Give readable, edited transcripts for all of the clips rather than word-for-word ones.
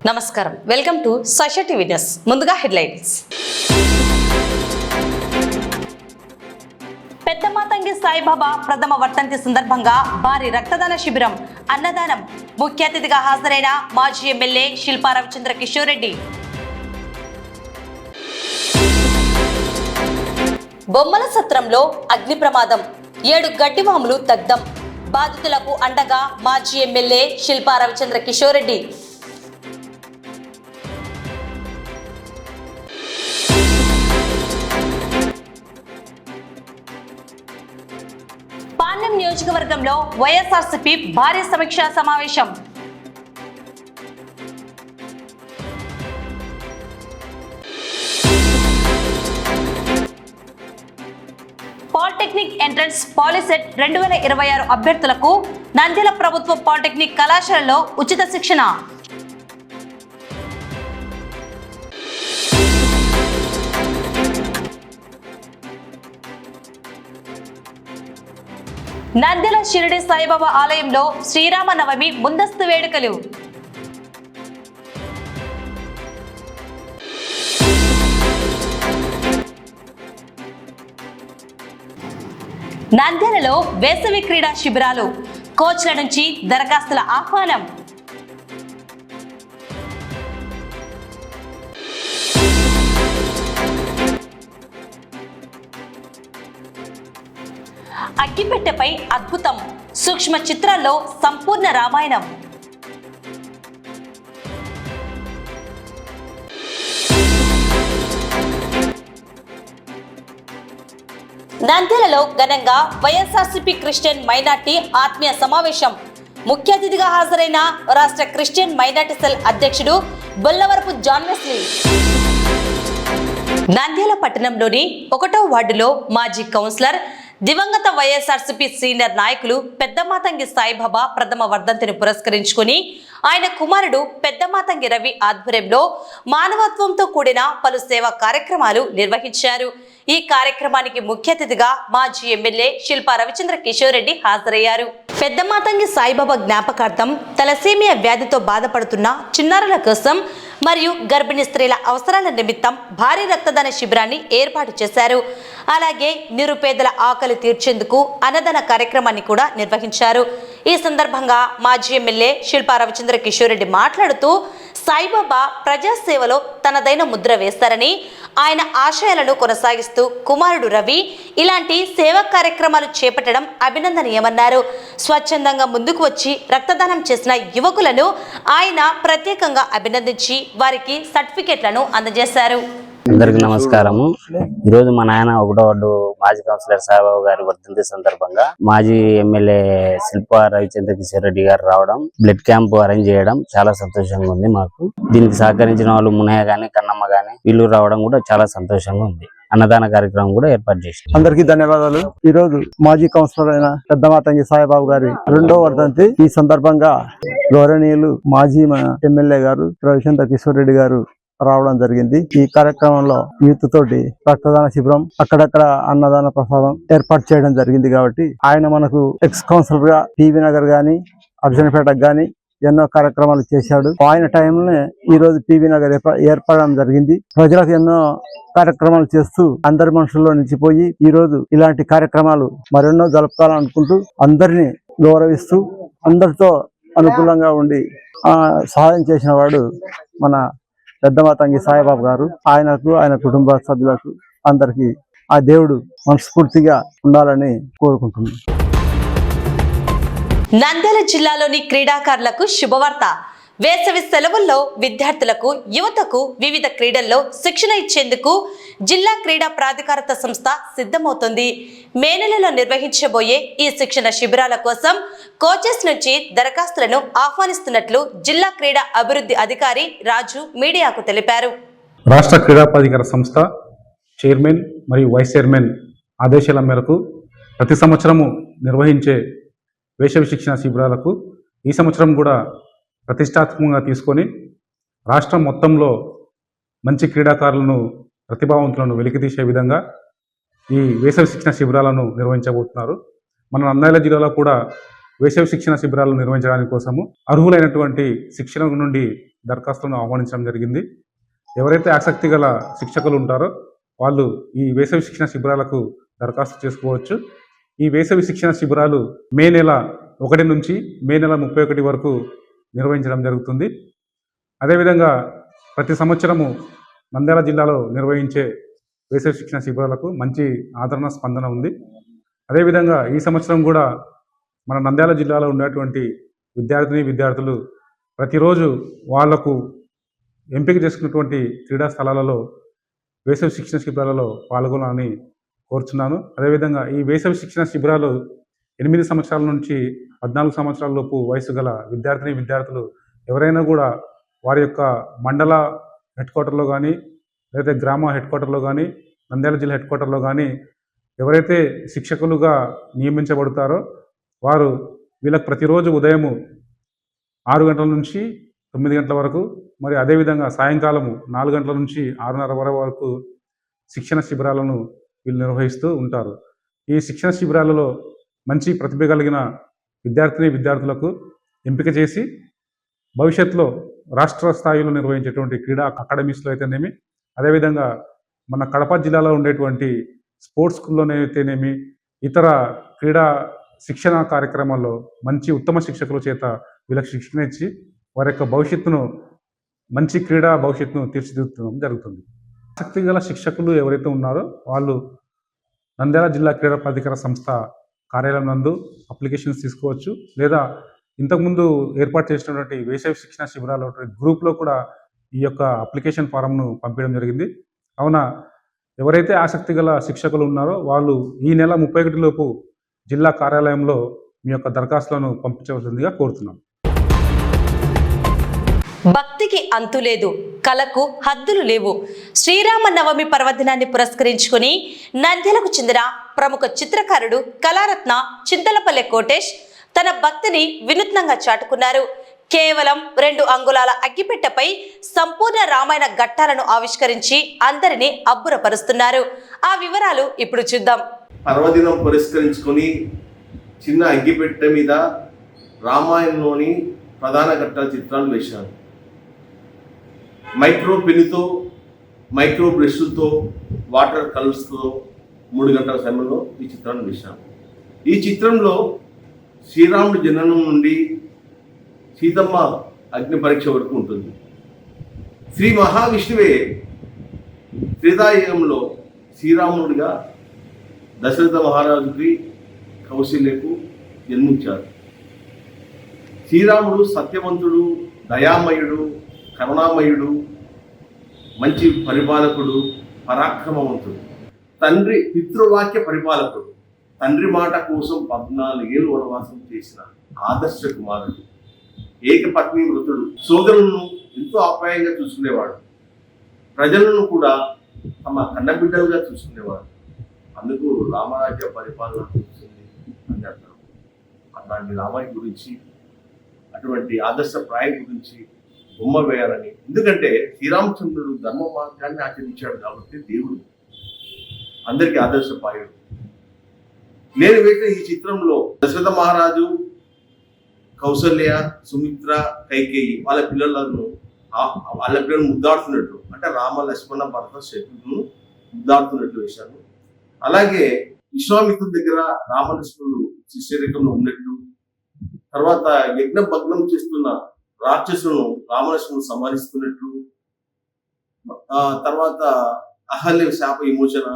నమస్కారం, welcome to Sakshi TV news. ముందుగా headlines. పెద్దమాతంగి Saibaba ప్రథమ వర్ధంతి సందర్భంగా భారీ రక్తదాన శిబిరం, అన్నదానం. ముఖ్య అతిథిగా హాజరైన మాజీ ఎమ్మెల్యే శిల్పా రవిచంద్ర కిషోర్ రెడ్డి. బొమ్మల సత్రంలో అగ్ని ప్రమాదం, 7 గడ్డివాములు దగ్ధం. బాధితులకు అండగా మాజీ ఎమ్మెల్యే శిల్పా రవిచంద్ర కిషోర్ రెడ్డి. పాణ్యం నియోజకవర్గంలో వైఎస్ఆర్సీపీ భారీ సమీక్షా సమావేశం. పాలిటెక్నిక్ ఎంట్రన్స్ పాలిసెట్ 2026 అభ్యర్థులకు నంద్యాల ప్రభుత్వ పాలిటెక్నిక్ కళాశాలలో ఉచిత శిక్షణ. నంద్యాల షిరిడి సాయిబాబా ఆలయంలో శ్రీరామ నవమి ముందస్తు వేడుకలు. నంద్యాలలో వేసవి క్రీడా శిబిరాలు, కోచ్ల నుంచి దరఖాస్తుల ఆహ్వానం. అగ్గిపెట్టెపై అద్భుతం, సూక్ష్మ చిత్రాల్లో సంపూర్ణ రామాయణం. నంద్యాలలో ఘనంగా వైఎస్ఆర్సీపీ క్రిస్టియన్ మైనార్టీ ఆత్మీయ సమావేశం. ముఖ్య అతిథిగా హాజరైన రాష్ట్ర క్రిస్టియన్ మైనార్టీ సెల్ అధ్యక్షుడు బొల్లవరపు జాన్ వెస్లీ. నంద్యాల పట్టణంలోని 1వ వార్డులో మాజీ కౌన్సిలర్, దివంగత వైఎస్ఆర్సీపీ సీనియర్ నాయకులు పెద్దమాతంగి సాయిబాబా ప్రథమ వర్ధంతిని పురస్కరించుకుని ఆయన కుమారుడు పెద్దమాతంగి రవి ఆధ్వర్యంలో మానవత్వంతో కూడిన పలు సేవా కార్యక్రమాలు నిర్వహించారు. ఈ కార్యక్రమానికి ముఖ్య అతిథిగా మాజీ ఎమ్మెల్యే శిల్పా రవిచంద్ర కిషోర్ రెడ్డి హాజరయ్యారు. పెద్దమాతంగి సాయిబాబా జ్ఞాపకార్థం తలసేమియా వ్యాధితో బాధపడుతున్న చిన్నారుల కోసం మరియు గర్భిణీ స్త్రీల అవసరాల నిమిత్తం భారీ రక్తదాన శిబిరాన్ని ఏర్పాటు చేశారు. అలాగే నిరుపేదల ఆకలి తీర్చేందుకు అన్నదాన కార్యక్రమాన్ని కూడా నిర్వహించారు. ఈ సందర్భంగా మాజీ ఎమ్మెల్యే శిల్పా రవిచంద్ర కిషోర్ రెడ్డి మాట్లాడుతూ సాయిబాబా ప్రజాసేవలో తనదైన ముద్ర వేస్తారని, ఆయన ఆశయాలను కొనసాగిస్తూ కుమారుడు రవి ఇలాంటి సేవా కార్యక్రమాలు చేపట్టడం అభినందనీయమన్నారు. స్వచ్ఛందంగా ముందుకు వచ్చి రక్తదానం చేసిన యువకులను ఆయన ప్రత్యేకంగా అభినందించి వారికి సర్టిఫికెట్లను అందజేశారు. అందరికి నమస్కారము. ఈరోజు మా నాయన 1వ వార్డు మాజీ కౌన్సిలర్ సాయిబాబు గారి వర్ధంతి సందర్భంగా మాజీ ఎమ్మెల్యే శిల్పా రవిచంద్ర కిషోర్ రెడ్డి గారు రావడం, బ్లడ్ క్యాంప్ అరేంజ్ చేయడం చాలా సంతోషంగా ఉంది. మాకు దీనికి సహకరించిన వాళ్ళు మునయ్య గాని, కన్నమ్మ గాని వీళ్ళు రావడం కూడా చాలా సంతోషంగా ఉంది. అన్నదాన కార్యక్రమం కూడా ఏర్పాటు చేసింది. అందరికీ ధన్యవాదాలు. ఈ రోజు మాజీ కౌన్సిలర్ అయిన పెద్దమాతంగి సాయిబాబు గారి 2వ వర్ధంతి. ఈ సందర్భంగా గౌరవనీయులు మాజీ ఎమ్మెల్యే గారు రవిచంద్ర కిషోర్ రెడ్డి గారు రావడం జరిగింది. ఈ కార్యక్రమంలో యూత్ తోటి రక్తదాన శిబిరం, అక్కడక్కడ అన్నదాన ప్రసాదం ఏర్పాటు చేయడం జరిగింది. కాబట్టి ఆయన మనకు ఎక్స్ కౌన్సిలర్ గా పివి నగర్ గాని, అర్జునపేటకు గాని ఎన్నో కార్యక్రమాలు చేశాడు. ఆయన టైంలోనే ఈ రోజు పివి నగర్ ఏర్పడడం జరిగింది. ప్రజలకు ఎన్నో కార్యక్రమాలు చేస్తూ అందరి మనుషుల్లో నిలిచిపోయి ఈ రోజు ఇలాంటి కార్యక్రమాలు మరెన్నో జరుపుకోవాలనుకుంటూ అందరినీ గౌరవిస్తూ అందరితో అనుకూలంగా ఉండి సహాయం చేసిన వాడు మన పెద్దమాతంగి సాయిబాబు గారు. ఆయనకు, ఆయన కుటుంబ సభ్యులకు అందరికీ ఆ దేవుడు మనస్ఫూర్తిగా ఉండాలని కోరుకుంటున్నాను. నంద్యాల జిల్లాలోని క్రీడాకారులకు శుభవార్త. వేసవి సెలవుల్లో విద్యార్థులకు, యువతకు వివిధ క్రీడల్లో శిక్షణ ఇచ్చేందుకు జిల్లా క్రీడా ప్రాధికారత సంస్థ సిద్ధమవుతుంది. మే నెలలో నిర్వహించబోయే ఈ శిక్షణ శిబిరాల కోసం కోచెస్ నుంచి దరఖాస్తులను ఆహ్వానిస్తున్నట్లు జిల్లా క్రీడా అభివృద్ధి అధికారి రాజు మీడియాకు తెలిపారు. రాష్ట్ర క్రీడా ప్రాధికార సంస్థ చైర్మన్ మరియు వైస్ చైర్మన్ ఆదేశాల మేరకు ప్రతి సంవత్సరము నిర్వహించే వేసవి శిక్షణ శిబిరాలకు ఈ సంవత్సరం కూడా ప్రతిష్టాత్మకంగా తీసుకొని రాష్ట్రం మొత్తంలో మంచి క్రీడాకారులను, ప్రతిభావంతులను వెలికితీసే విధంగా ఈ వేసవి శిక్షణ శిబిరాలను నిర్వహించబోతున్నారు. మన నంద్యాల జిల్లాలో కూడా వేసవి శిక్షణ శిబిరాలు నిర్వహించడానికి కోసము అర్హులైనటువంటి శిక్షణ నుండి దరఖాస్తులను ఆహ్వానించడం జరిగింది. ఎవరైతే ఆసక్తి గల శిక్షకులు ఉంటారో వాళ్ళు ఈ వేసవి శిక్షణ శిబిరాలకు దరఖాస్తు చేసుకోవచ్చు. ఈ వేసవి శిక్షణ శిబిరాలు మే నెల 1 నుంచి మే నెల 31 వరకు నిర్వహించడం జరుగుతుంది. అదేవిధంగా ప్రతి సంవత్సరము నంద్యాల జిల్లాలో నిర్వహించే వేసవి శిక్షణ శిబిరాలకు మంచి ఆదరణ స్పందన ఉంది. అదేవిధంగా ఈ సంవత్సరం కూడా మన నంద్యాల జిల్లాలో ఉన్నటువంటి విద్యార్థులు ప్రతిరోజు వాళ్లకు ఎంపిక చేసుకున్నటువంటి క్రీడా స్థలాలలో వేసవి శిక్షణ శిబిరాలలో పాల్గొనాలని కోరుచున్నాను. అదేవిధంగా ఈ వేసవి శిక్షణ శిబిరాలు 8 సంవత్సరాల నుంచి 14 సంవత్సరాల లోపు వయసు గల విద్యార్థులు ఎవరైనా కూడా వారి యొక్క మండల హెడ్ క్వార్టర్లో కానీ లేదా గ్రామ హెడ్ క్వార్టర్లో కానీ నంద్యాల జిల్లా హెడ్ క్వార్టర్లో కానీ ఎవరైతే శిక్షకులుగా నియమించబడతారో వారు వీళ్ళకి ప్రతిరోజు ఉదయము 6 గంటల నుంచి 9 గంటల వరకు, మరి అదేవిధంగా సాయంకాలము 4 గంటల నుంచి 6:30 వరకు శిక్షణ శిబిరాలను వీళ్ళు నిర్వహిస్తూ ఉంటారు. ఈ శిక్షణ శిబిరాలలో మంచి ప్రతిభ కలిగిన విద్యార్థులకు ఎంపిక చేసి భవిష్యత్తులో రాష్ట్ర స్థాయిలో నిర్వహించేటువంటి క్రీడా అకాడమీస్లో అయితేనేమి, అదేవిధంగా మన కడప జిల్లాలో ఉండేటువంటి స్పోర్ట్స్ స్కూల్లోనైతేనేమి, ఇతర క్రీడా శిక్షణ కార్యక్రమాల్లో మంచి ఉత్తమ శిక్షకుల చేత వీళ్ళకి శిక్షణ ఇచ్చి వారి యొక్క మంచి క్రీడా భవిష్యత్తును తీర్చిదిద్దడం జరుగుతుంది. ఆసక్తి గల శిక్షకులు ఎవరైతే ఉన్నారో వాళ్ళు నంద్యాల జిల్లా క్రీడా ప్రాధికార సంస్థ కార్యాలయం నందు అప్లికేషన్స్ తీసుకోవచ్చు, లేదా ఇంతకుముందు ఏర్పాటు చేసినటువంటి వేసవి శిక్షణ శిబిరాల గ్రూప్లో కూడా ఈ యొక్క అప్లికేషన్ ఫారంను పంపించడం జరిగింది. కావున ఎవరైతే ఆసక్తి గల శిక్షకులు ఉన్నారో వాళ్ళు ఈ నెల 31 లోపు జిల్లా కార్యాలయంలో మీ యొక్క దరఖాస్తులను పంపించవలసిందిగా కోరుతున్నాం. భక్తికి అంతులేదు, కళకు హద్దులు లేవు. శ్రీరామ నవమి పర్వదినాన్ని పురస్కరించుకుని నంద్యాలకు చెందిన ప్రముఖ చిత్రకారుడు కళారత్న చింతలపల్లె కోటేష్ తన భక్తిని వినూత్నంగా చాటుకున్నారు. కేవలం 2 అంగుళాల అగ్గిపెట్టెపై సంపూర్ణ రామాయణ ఘట్టాలను ఆవిష్కరించి అందరినీ అబ్బురపరుస్తున్నారు. ఆ వివరాలు ఇప్పుడు చూద్దాం. పర్వదినం పురస్కరించుకొని చిన్న అగ్గిపెట్టె మీద రామాయణంలోని ప్రధాన ఘట్టాల చిత్రాలు వేశాను. మైక్రో పెన్నుతో, మైక్రో బ్రష్లతో, వాటర్ కలర్స్తో 3 గంటల సమయంలో ఈ చిత్రాన్ని వేశాను. ఈ చిత్రంలో శ్రీరాముడి జననం నుండి సీతమ్మ అగ్ని పరీక్ష వరకు ఉంటుంది. శ్రీ మహావిష్ణువే త్రేతాయుగంలో శ్రీరాముడిగా దశరథ మహారాజుకి కౌశల్యకు జన్మించారు. శ్రీరాముడు సత్యవంతుడు, దయామయుడు, కరుణామయుడు, మంచి పరిపాలకుడు, పరాక్రమవంతుడు, తండ్రి పితృవాక్య పరిపాలకుడు, తండ్రి మాట కోసం 14 ఏళ్ళు వనవాసం చేసిన ఆదర్శ కుమారుడు, ఏకపత్ని వృతుడు, సోదరులను ఎంతో ఆప్యాయంగా చూసుకునేవాడు, ప్రజలను కూడా తమ కన్నబిడ్డలుగా చూసుకునేవాడు. అందుకు రామరాజ్య పరిపాలన వచ్చింది అని అంటారు. అట్లాంటి రామాయణ గురించి, అటువంటి ఆదర్శప్రాయం గురించి బొమ్మ వేయాలని. ఎందుకంటే శ్రీరామచంద్రుడు ధర్మ మార్గాన్ని ఆచరించాడు కాబట్టి దేవుడు అందరికీ ఆదర్శప్రాయుడు. నేను వేసిన ఈ చిత్రంలో దశరథ మహారాజు, కౌసల్య, సుమిత్ర, కైకేయి వాళ్ళ పిల్లలను ముద్దాడుతున్నట్టు, అంటే రామ, లక్ష్మణ, భరత, శత్రుఘ్నులను ముద్దాడుతున్నట్టు వేశాను. అలాగే విశ్వామిత్రుడి దగ్గర రామలక్ష్మణులు శిష్యరేఖంలో ఉన్నట్టు, తర్వాత యజ్ఞ భగ్నం చేస్తున్న రాక్షసులను రామలక్ష్మణులు సంహరిస్తున్నట్లు, తర్వాత అహల్య శాప విమోచన,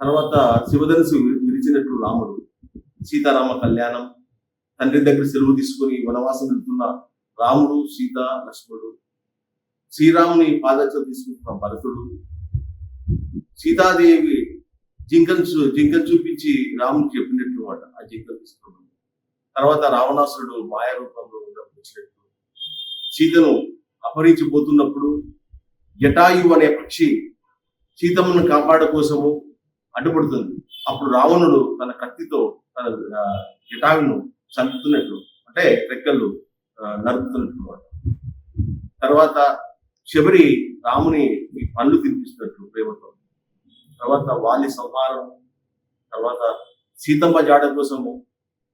తర్వాత శివధనుసు విరిచినట్లు రాముడు, సీతారామ కళ్యాణం, తండ్రి దగ్గర సెలవు తీసుకుని వనవాసం వెళ్తున్న రాముడు, సీత, లక్ష్మణుడు, శ్రీరాముని పాదచలు తీసుకుంటున్న భరతుడు, సీతాదేవి జింకను చూపించి రాముడికి చెప్పినట్లు మాట ఆ జింకను తీసుకున్నాడు. తర్వాత రావణాసురుడు మాయా రూపంలో వచ్చినట్టు, సీతను అపహరించిపోతున్నప్పుడు జటాయు అనే పక్షి సీతమ్మను కాపాడ కోసము అడ్డుపడుతుంది. అప్పుడు రావణుడు తన కత్తితో తన జటాయును చంపుతున్నట్లు, అంటే రెక్కలు నరుకుతున్నట్లు. తర్వాత శబరి రాముని పండ్లు తినిపిస్తున్నట్లు ప్రేమతో. తర్వాత వాలి సంహారం, తర్వాత సీతమ్మ జాడ కోసము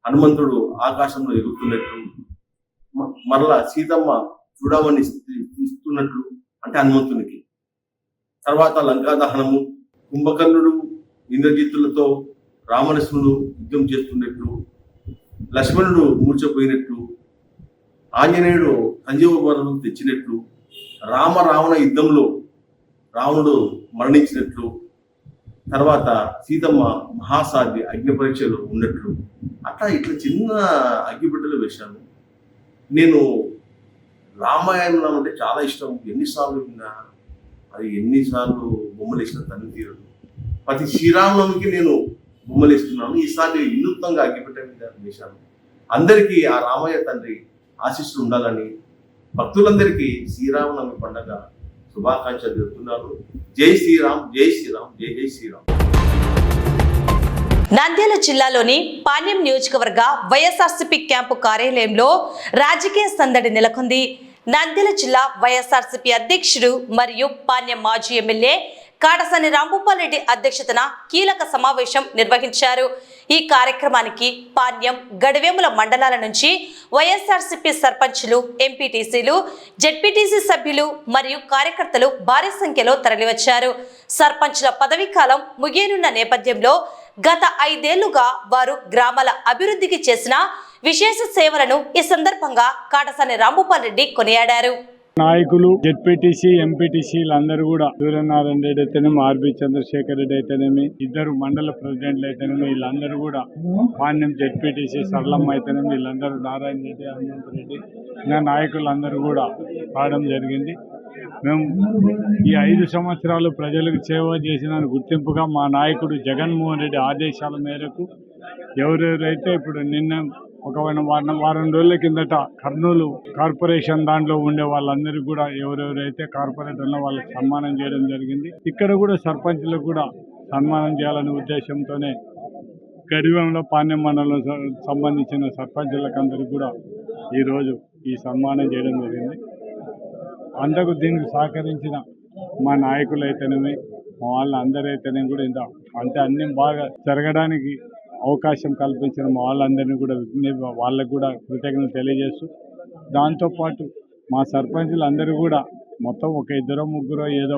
హనుమంతుడు ఆకాశంలో ఎగురుతున్నట్లు, మరలా సీతమ్మ చూడమని ఇస్తున్నట్లు అంటే హనుమంతునికి. తర్వాత లంకా దహనము, కుంభకర్ణుడు ఇంద్రజిత్తులతో రామలక్ష్మణుడు యుద్ధం చేస్తున్నట్లు, లక్ష్మణుడు మూర్చపోయినట్లు, ఆంజనేయుడు సంజీవవరం తెచ్చినట్లు, రావణ యుద్ధంలో రావణుడు మరణించినట్లు, తర్వాత సీతమ్మ మహాసాధ్య అగ్ని పరీక్షలో ఉన్నట్లు, అట్లా ఇట్లా చిన్న అగ్గిబిడ్డలు వేశాను. నేను రామాయణం అంటే చాలా ఇష్టం. ఎన్నిసార్లు విన్నా, అది ఎన్నిసార్లు బొమ్మలు వేసిన తల్లి తీరదు. ప్రతి శ్రీరామనవమికి నేను బొమ్మలు వేస్తున్నాను. ఈసారి వినూత్నంగా అగ్గిబిడ్డ మీద వేశాను. అందరికీ ఆ రామయ్య తండ్రి ఆశీస్సులు ఉండాలని భక్తులందరికీ శ్రీరామనవమి పండుగ శుభాకాంక్షలు చెబుతున్నాను. జై శ్రీరామ్, జై శ్రీరామ్, జై జై శ్రీరామ్. నంద్యాల జిల్లాలోని పాణ్యం నియోజకవర్గ వైఎస్ఆర్సీపీ క్యాంపు కార్యాలయంలో రాజకీయ సందడి నెలకొంది. నంద్యాల జిల్లా వైఎస్ఆర్సీపీ అధ్యక్షుడు మరియు పాణ్యం మాజీ ఎమ్మెల్యే కాడసాని రాంభూపాల్ అధ్యక్షతన కీలక సమావేశం నిర్వహించారు. ఈ కార్యక్రమానికి పాణ్యం, గడివేముల మండలాల నుంచి వైఎస్ఆర్సీపీ సర్పంచులు, ఎంపీటీసీలు, జెడ్పీటీసీ సభ్యులు మరియు కార్యకర్తలు భారీ సంఖ్యలో తరలివచ్చారు. సర్పంచుల పదవీ కాలం ముగియనున్న నేపథ్యంలో గత 5 ఏళ్లుగా వారు గ్రామాల అభివృద్ధికి చేసిన విశేష సేవలను ఈ సందర్భంగా కాడసాని రాంభూపాల్ కొనియాడారు. నాయకులు, జెడ్పీటీసీ, ఎంపీటీసీలు అందరూ కూడా సూర్యనారాయణ రెడ్డి అయితేనేమి, ఆర్బి చంద్రశేఖర్ రెడ్డి అయితేనేమి, ఇద్దరు మండల ప్రెసిడెంట్లు అయితేనేమి, వీళ్ళందరూ కూడా పాణ్యం జెడ్పీటీసీ సరళమ్మ అయితేనేమి, వీళ్ళందరూ నారాయణ రెడ్డి, హనుమంత్ రెడ్డి ఇంకా నాయకులందరూ కూడా రావడం జరిగింది. మేము ఈ 5 సంవత్సరాలు ప్రజలకు సేవ చేసిన గుర్తింపుగా మా నాయకుడు జగన్మోహన్ రెడ్డి ఆదేశాల మేరకు ఎవరెవరైతే ఇప్పుడు నిన్న ఒక వారం రోజుల కిందట కర్నూలు కార్పొరేషన్ దాంట్లో ఉండే వాళ్ళందరికీ కూడా ఎవరెవరైతే కార్పొరేటర్లో వాళ్ళకి సన్మానం చేయడం జరిగింది. ఇక్కడ కూడా సర్పంచ్లకు కూడా సన్మానం చేయాలనే ఉద్దేశంతోనే గడివంలో పాణ్యం మండలం సంబంధించిన సర్పంచులకు అందరికీ కూడా ఈరోజు ఈ సన్మానం చేయడం జరిగింది. అందరూ దీనికి సహకరించిన మా నాయకులు అయితేనేమి, మా వాళ్ళందరైతేనే కూడా ఇంత అంటే అన్ని బాగా జరగడానికి అవకాశం కల్పించిన మా వాళ్ళందరినీ కూడా వాళ్ళకు కూడా కృతజ్ఞతలు తెలియజేస్తూ, దాంతోపాటు మా సర్పంచులు అందరూ కూడా మొత్తం ఒక 2-3 ఏదో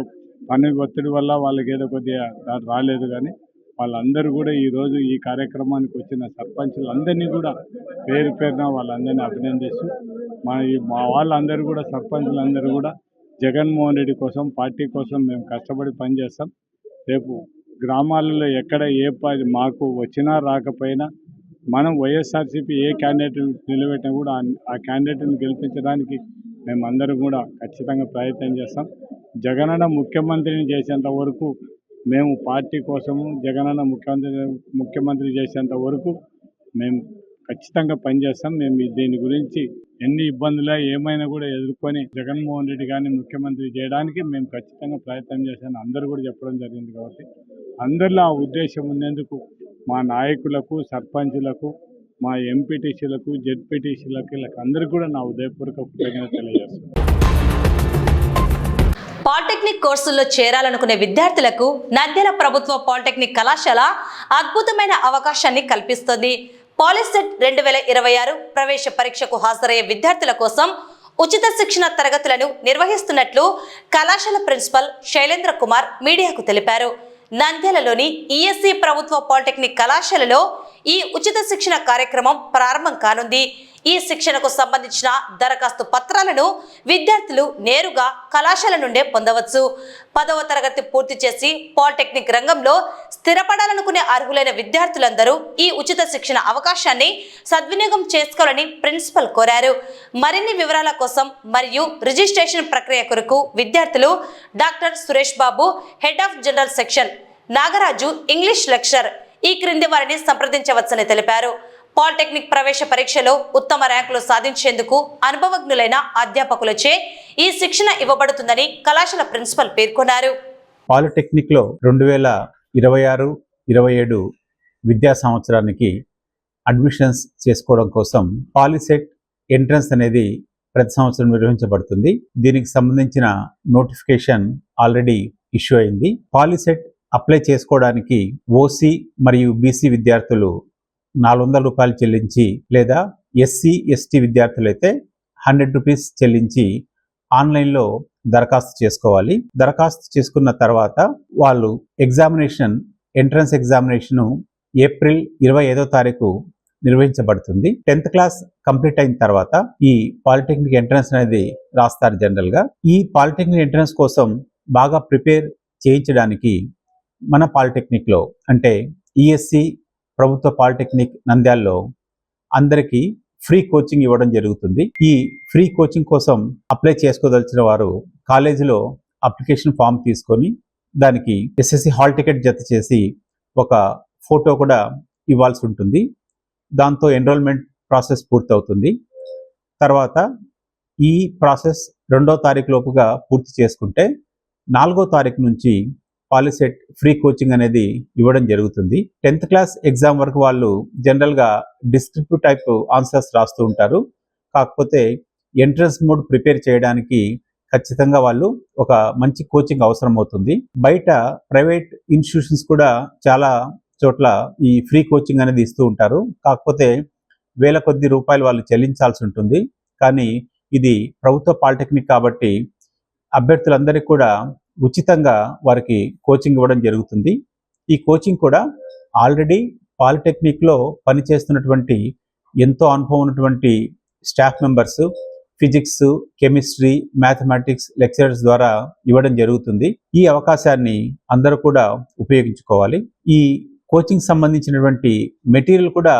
పని ఒత్తిడి వల్ల వాళ్ళకి ఏదో కొద్దిగా రాలేదు, కానీ వాళ్ళందరూ కూడా ఈరోజు ఈ కార్యక్రమానికి వచ్చిన సర్పంచులందరినీ కూడా పేరు పేరున వాళ్ళందరినీ అభినందిస్తూ, మా వాళ్ళందరూ కూడా సర్పంచులందరూ కూడా జగన్మోహన్ రెడ్డి కోసం, పార్టీ కోసం మేము కష్టపడి పనిచేస్తాం. రేపు గ్రామాలలో ఎక్కడ ఏ పని మాకు వచ్చినా రాకపోయినా మనం వైఎస్ఆర్సీపీ ఏ క్యాండిడేట్ నిలబెట్టినా కూడా ఆ క్యాండిడేట్ని గెలిపించడానికి మేమందరం కూడా ఖచ్చితంగా ప్రయత్నం చేస్తాం. జగనన్న ముఖ్యమంత్రిని చేసేంత వరకు మేము పార్టీ కోసము, జగనన్న ముఖ్యమంత్రి చేసేంత వరకు మేము ఖచ్చితంగా పనిచేస్తాం. మేము దీని గురించి ఎన్ని ఇబ్బందులు ఏమైనా కూడా ఎదుర్కొని జగన్మోహన్ రెడ్డి గారిని ముఖ్యమంత్రి చేయడానికి మేము ఖచ్చితంగా ప్రయత్నం చేశాను అందరూ కూడా చెప్పడం జరిగింది. కాబట్టి అందరిలో ఆ ఉద్దేశం ఉన్నందుకు మా నాయకులకు, సర్పంచులకు, మా ఎంపీటీసీలకు, జెడ్పీటీసీలకు అందరికీ కూడా నా ఉదయపూర్వక కృతజ్ఞతలు తెలియజేస్తున్నాను. పాలిటెక్నిక్ కోర్సుల్లో చేరాలనుకునే విద్యార్థులకు నంద్యాల ప్రభుత్వ పాలిటెక్నిక్ కళాశాల అద్భుతమైన అవకాశాన్ని కల్పిస్తుంది. పాలిసెట్ 2026 ప్రవేశ పరీక్షకు హాజరయ్యే విద్యార్థుల కోసం ఉచిత శిక్షణ తరగతులను నిర్వహిస్తున్నట్లు కళాశాల ప్రిన్సిపల్ శైలేంద్ర కుమార్ మీడియాకు తెలిపారు. నంద్యాలలోని ఈఎస్సీ ప్రభుత్వ పాలిటెక్నిక్ కళాశాలలో ఈ ఉచిత శిక్షణ కార్యక్రమం ప్రారంభం కానుంది. ఈ శిక్షణకు సంబంధించిన దరఖాస్తు పత్రాలను విద్యార్థులు నేరుగా కళాశాల నుండే పొందవచ్చు. 10వ తరగతి పూర్తి చేసి పాలిటెక్నిక్ రంగంలో స్థిరపడాలనుకునే అర్హులైన విద్యార్థులందరూ ఈ ఉచిత శిక్షణ అవకాశాన్ని సద్వినియోగం చేసుకోవాలని ప్రిన్సిపల్ కోరారు. మరిన్ని వివరాల కోసం మరియు రిజిస్ట్రేషన్ ప్రక్రియ కొరకు విద్యార్థులు doctor Suresh Babu, head of general section, Nagaraju, English lecturer ఈ క్రింది వారిని సంప్రదించవచ్చని తెలిపారు. పాలిటెక్నిక్ ప్రవేశ పరీక్షలో ఉత్తమ ర్యాంకులు సాధించేందుకు అనుభవజ్ఞులైన అధ్యాపకులచే ఈ శిక్షణ ఇవ్వబడుతుందని కళాశాల ప్రిన్సిపల్ పేర్కొన్నారు. పాలిటెక్నిక్లో 2026-27 విద్యా సంవత్సరానికి అడ్మిషన్స్ చేసుకోవడం కోసం పాలిసెట్ ఎంట్రన్స్ అనేది ప్రతి సంవత్సరం నిర్వహించబడుతుంది. దీనికి సంబంధించిన నోటిఫికేషన్ ఆల్రెడీ ఇష్యూ అయింది. పాలిసెట్ అప్లై చేసుకోవడానికి ఓసీ మరియు బీసీ విద్యార్థులు 400 రూపాయలు చెల్లించి, లేదా SC/ST విద్యార్థులైతే 100 రూపీస్ చెల్లించి ఆన్లైన్లో దరఖాస్తు చేసుకోవాలి. దరఖాస్తు చేసుకున్న తర్వాత వాళ్ళు ఎంట్రన్స్ ఎగ్జామినేషన్ ఏప్రిల్ 25వ తారీఖు నిర్వహించబడుతుంది. 10th క్లాస్ కంప్లీట్ అయిన తర్వాత ఈ పాలిటెక్నిక్ ఎంట్రన్స్ అనేది రాస్తారు. జనరల్ గా ఈ పాలిటెక్నిక్ ఎంట్రన్స్ కోసం బాగా ప్రిపేర్ చేయించడానికి మన పాలిటెక్నిక్ లో, అంటే ESC ప్రభుత్వ పాలిటెక్నిక్ నంద్యాలలో అందరికీ ఫ్రీ కోచింగ్ ఇవ్వడం జరుగుతుంది. ఈ ఫ్రీ కోచింగ్ కోసం అప్లై చేసుకోదలిచిన వారు కాలేజీలో అప్లికేషన్ ఫామ్ తీసుకొని దానికి SSC హాల్ టికెట్ జత చేసి ఒక ఫోటో కూడా ఇవ్వాల్సి ఉంటుంది. దాంతో ఎన్రోల్మెంట్ ప్రాసెస్ పూర్తవుతుంది. తర్వాత ఈ ప్రాసెస్ 2వ తారీఖు లోపుగా పూర్తి చేసుకుంటే 4వ తారీఖు నుంచి పాలిసెట్ ఫ్రీ కోచింగ్ అనేది ఇవ్వడం జరుగుతుంది. 10th క్లాస్ ఎగ్జామ్ వరకు వాళ్ళు జనరల్గా డిస్క్రిప్టివ్ టైప్ ఆన్సర్స్ రాస్తూ ఉంటారు. కాకపోతే ఎంట్రన్స్ మోడ్ ప్రిపేర్ చేయడానికి ఖచ్చితంగా వాళ్ళు ఒక మంచి కోచింగ్ అవసరం అవుతుంది. బయట ప్రైవేట్ ఇన్స్టిట్యూషన్స్ కూడా చాలా చోట్ల ఈ ఫ్రీ కోచింగ్ అనేది ఇస్తూ ఉంటారు. కాకపోతే వేల కొద్ది రూపాయలు వాళ్ళు చెల్లించాల్సి ఉంటుంది. కానీ ఇది ప్రభుత్వ పాలిటెక్నిక్ కాబట్టి అభ్యర్థులందరికీ కూడా ఉచితంగా వారికి కోచింగ్ ఇవ్వడం జరుగుతుంది. ఈ కోచింగ్ కూడా ఆల్రెడీ పాలిటెక్నిక్లో పనిచేస్తున్నటువంటి ఎంతో అనుభవం ఉన్నటువంటి staff members, physics, chemistry, mathematics lecturers ద్వారా ఇవ్వడం జరుగుతుంది. ఈ అవకాశాన్ని అందరూ కూడా ఉపయోగించుకోవాలి. ఈ కోచింగ్ సంబంధించినటువంటి మెటీరియల్ కూడా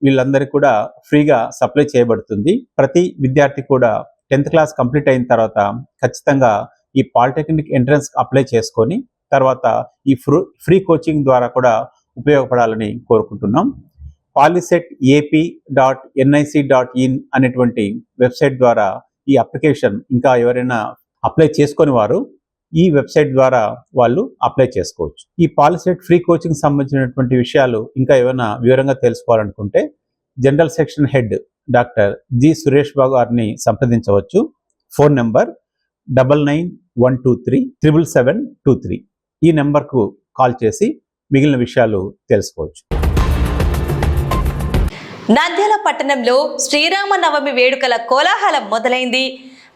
వీళ్ళందరికీ కూడా ఫ్రీగా సప్లై చేయబడుతుంది. ప్రతి విద్యార్థి కూడా 10th క్లాస్ కంప్లీట్ అయిన తర్వాత ఖచ్చితంగా ఈ పాలిటెక్నిక్ ఎంట్రన్స్ అప్లై చేసుకొని తర్వాత ఈ ఫ్రీ కోచింగ్ ద్వారా కూడా ఉపయోగపడాలని కోరుకుంటున్నాం. polyset.ap.nic.in అనేటువంటి వెబ్సైట్ ద్వారా ఈ అప్లికేషన్ ఇంకా ఎవరైనా అప్లై చేసుకొని వారు ఈ వెబ్సైట్ ద్వారా వాళ్ళు అప్లై చేసుకోవచ్చు. ఈ పాలిసెట్ ఫ్రీ కోచింగ్ సంబంధించినటువంటి విషయాలు ఇంకా ఏమైనా వివరంగా తెలుసుకోవాలనుకుంటే general section head doctor G Suresh Babu గారిని సంప్రదించవచ్చు. Phone number 9912377723. ఈ నెంబర్కు కాల్ చేసి మిగిలిన విషయాలు తెలుసుకోవచ్చు. నంద్యాల పట్టణంలో శ్రీరామనవమి వేడుకల కోలాహలం మొదలైంది.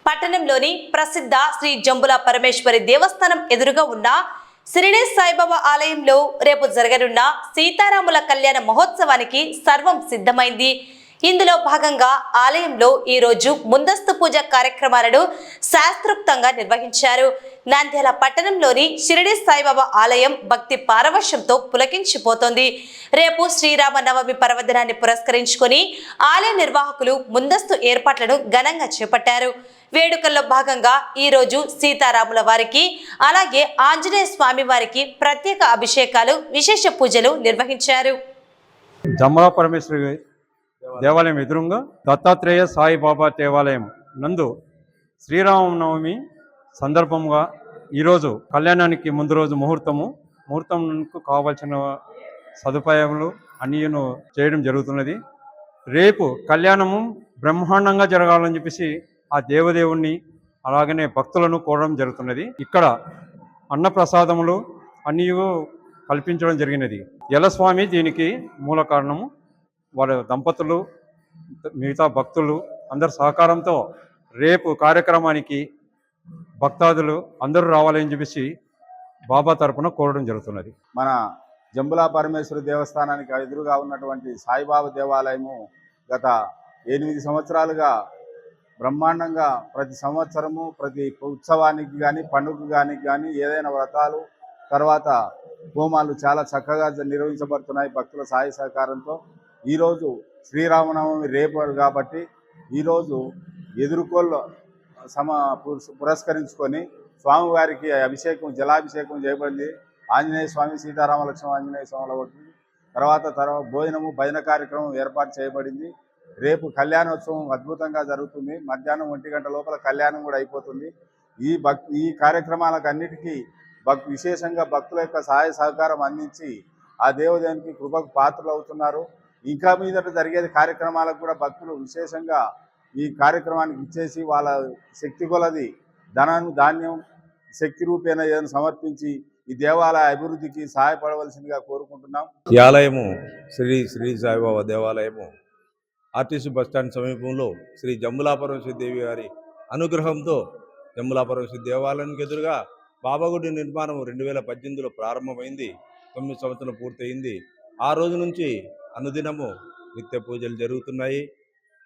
పట్టణంలోని ప్రసిద్ధ శ్రీ జంబుల పరమేశ్వరి దేవస్థానం ఎదురుగా ఉన్న షిరిడి సాయిబాబా ఆలయంలో రేపు జరగనున్న సీతారాముల కళ్యాణ మహోత్సవానికి సర్వం సిద్ధమైంది. ఇందులో భాగంగా ఆలయంలో ఈరోజు ముందస్తు పూజ కార్యక్రమాలను శాస్త్రోక్తంగా నిర్వహించారు. నంద్యాల పట్టణంలోని షిరిడి సాయిబాబా ఆలయం భక్తి పారవశ్యంతో పులకించిపోతోంది. రేపు శ్రీరామనవమి పర్వదినాన్ని పురస్కరించుకొని ఆలయ నిర్వాహకులు ముందస్తు ఏర్పాట్లను ఘనంగా చేపట్టారు. వేడుకల్లో భాగంగా ఈరోజు సీతారాముల వారికి అలాగే ఆంజనేయ స్వామి వారికి ప్రత్యేక అభిషేకాలు, విశేష పూజలు నిర్వహించారు. జంబుల పరమేశ్వరి దేవాలయం ఎదురుగా దత్తాత్రేయ సాయిబాబా దేవాలయం నందు శ్రీరామనవమి సందర్భంగా ఈరోజు కళ్యాణానికి ముందు రోజు ముహూర్తంకు కావాల్సిన సదుపాయములు అన్నీ చేయడం జరుగుతున్నది. రేపు కళ్యాణము బ్రహ్మాండంగా జరగాలని చెప్పేసి ఆ దేవదేవుణ్ణి అలాగనే భక్తులను కోరడం జరుగుతున్నది. ఇక్కడ అన్నప్రసాదములు అన్నీ కల్పించడం జరిగినది. యలస్వామి దీనికి మూల కారణము. వాళ్ళ దంపతులు, మిగతా భక్తులు అందరి సహకారంతో రేపు కార్యక్రమానికి భక్తాదులు అందరూ రావాలని చెప్పేసి బాబా తరపున కోరడం జరుగుతున్నది. మన జంబుల పరమేశ్వరి దేవస్థానానికి ఎదురుగా ఉన్నటువంటి సాయిబాబా దేవాలయము గత 8 సంవత్సరాలుగా బ్రహ్మాండంగా ప్రతి సంవత్సరము ప్రతి ఉత్సవానికి కానీ పండుగ కానీ ఏదైనా వ్రతాలు తర్వాత హోమాలు చాలా చక్కగా నిర్వహించబడుతున్నాయి భక్తుల సాయి సహకారంతో. ఈరోజు శ్రీరామనవమి రేపు కాబట్టి ఈరోజు ఎదుర్కోళ్ళు పురస్కరించుకొని స్వామివారికి జలాభిషేకం చేయబడింది. ఆంజనేయ స్వామి, సీతారామ లక్ష్మణ ఆంజనేయ స్వాముల తర్వాత భోజనము భజన కార్యక్రమం ఏర్పాటు చేయబడింది. రేపు కళ్యాణోత్సవం అద్భుతంగా జరుగుతుంది. మధ్యాహ్నం 1 గంట లోపల కళ్యాణం కూడా అయిపోతుంది. ఈ కార్యక్రమాలకు అన్నిటికీ విశేషంగా భక్తుల యొక్క సహాయ సహకారం అందించి ఆ దేవదేవునికి కృపకు పాత్రలు అవుతున్నారు. ఇంకా మీదట జరిగే కార్యక్రమాలకు కూడా భక్తులు విశేషంగా ఈ కార్యక్రమానికి ఇచ్చేసి వాళ్ళ శక్తి కొలది ధాన్యం శక్తి రూపేణ ఏదైనా సమర్పించి ఈ దేవాలయ అభివృద్ధికి సహాయపడవలసిందిగా కోరుకుంటున్నాం. ఈ ఆలయము శ్రీ సాయిబాబా దేవాలయము ఆర్టీసీ బస్టాండ్ సమీపంలో శ్రీ జమ్ములాపరమేశ్వరి దేవి గారి అనుగ్రహంతో జమ్ములాపరమేశ్వరి దేవాలయానికి ఎదురుగా బాబాగుడి నిర్మాణం 2018లో ప్రారంభమైంది. 9 సంవత్సరాలు పూర్తయింది. ఆ రోజు నుంచి అనుదినము నిత్య పూజలు జరుగుతున్నాయి.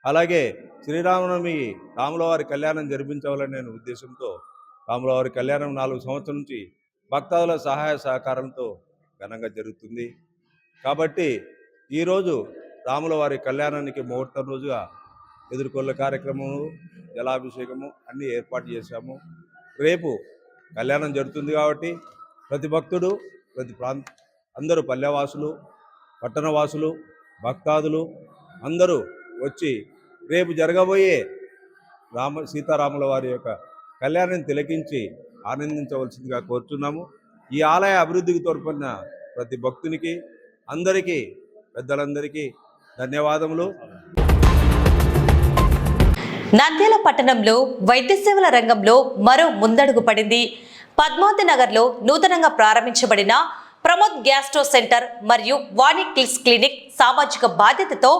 అలాగే శ్రీరామనవమి రాములవారి కళ్యాణం జరిపించాలనే ఉద్దేశంతో రాములవారి కళ్యాణం 4 సంవత్సరాల నుంచి భక్తాదుల సహాయ సహకారంతో ఘనంగా జరుగుతుంది. కాబట్టి ఈరోజు రాములవారి కళ్యాణానికి ముహూర్తం రోజుగా ఎదుర్కొన్న కార్యక్రమము, జలాభిషేకము అన్నీ ఏర్పాటు చేశాము. రేపు కళ్యాణం జరుగుతుంది కాబట్టి ప్రతి భక్తుడు అందరూ పల్లెవాసులు, పట్టణవాసులు, భక్తాదులు అందరూ వచ్చి రేపు జరగబోయే సీతారాముల వారి యొక్క కళ్యాణాన్ని తిలకించి ఆనందించవలసిందిగా కోరుతున్నాము. ఈ ఆలయ అభివృద్ధికి తోడ్పడిన ప్రతి భక్తునికి అందరికీ పెద్దలందరికీ ధన్యవాదములు. నంద్యాల పట్టణంలో వైద్య సేవల రంగంలో మరో ముందడుగు పడింది. పద్మావతి నగర్లో నూతనంగా ప్రారంభించబడిన ప్రమోద్ గ్యాస్ట్రో సెంటర్ మరియు వాణి కిల్స్ క్లినిక్ సామాజిక బాధ్యతతో